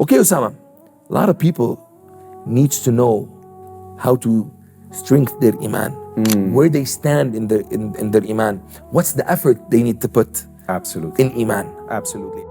Okay, Osama, a lot of people needs to know how to strengthen their Iman, where they stand in their Iman. What's the effort they need to put Absolutely. in Iman? Absolutely.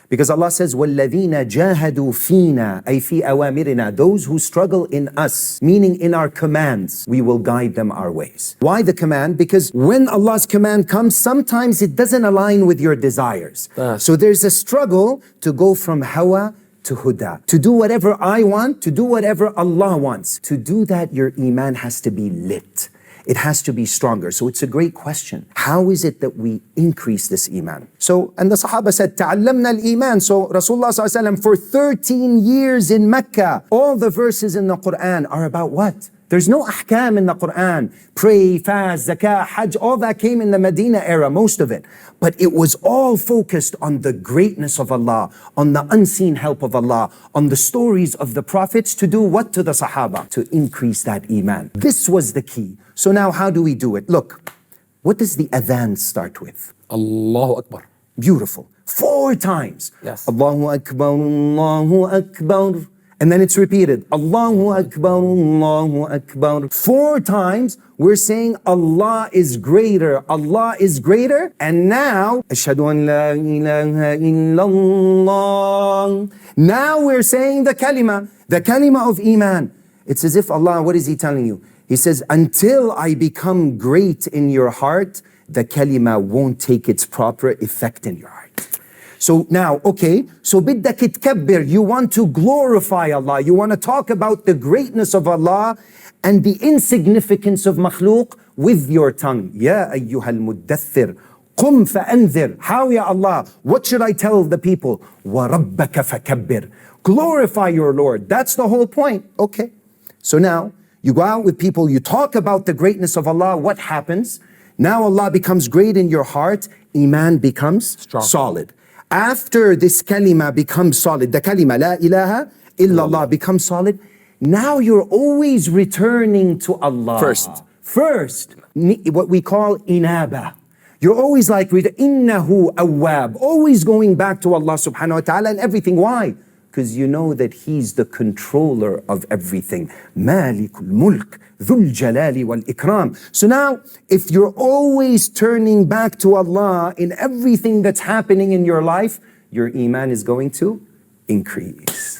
Because Allah says, وَالَّذِينَ جَاهَدُوا فِينَا أي فِي أَوَامِرِنَا. Those who struggle in us, meaning in our commands, we will guide them our ways. Why the command? Because when Allah's command comes, sometimes it doesn't align with your desires. So there's a struggle to go from hawa to huda, to do whatever I want, to do whatever Allah wants. To do that, your Iman has to be lit. It has to be stronger. So it's a great question. How is it that we increase this Iman? So, and the Sahaba said, تَعَلَّمْنَا الْإِيمَان. So Rasulullah ﷺ, for 13 years in Mecca, all the verses in the Quran are about what? There's no ahkam in the Quran. Pray, fast, zakah, hajj, all that came in the Medina era, most of it. But it was all focused on the greatness of Allah, on the unseen help of Allah, on the stories of the prophets to do what to the Sahaba? To increase that Iman. This was the key. So now how do we do it? Look, what does the adhan start with? Allahu Akbar. Beautiful. 4 times. Yes. Allahu Akbar, Allahu Akbar. And then it's repeated. Allahu Akbar, Allahu Akbar. 4 times we're saying Allah is greater. Allah is greater. And now, Ashhadu an la ilaha illallah. Now we're saying the kalima of Iman. It's as if Allah, what is He telling you? He says, until I become great in your heart, the kalima won't take its proper effect in your heart. So now, okay, so بدك تكبر, you want to glorify Allah, you want to talk about the greatness of Allah and the insignificance of makhluk with your tongue. Ya ayyuhal muddathir, qum fa'anzir. How, ya Allah? What should I tell the people? وَرَبَّكَ فَكَبِّرْ. Glorify your Lord. That's the whole point. Okay. So now, you go out with people, you talk about the greatness of Allah, what happens? Now Allah becomes great in your heart, Iman becomes solid. After this kalima becomes solid, the kalima, la ilaha illallah, becomes solid, now you're always returning to Allah. First, what we call inaba. You're always like, innahu awwab, always going back to Allah subhanahu wa ta'ala and everything. Why? Because you know that He's the controller of everything. Malikul mulk, dhul jalali wal ikram. So now, if you're always turning back to Allah in everything that's happening in your life, your Iman is going to increase.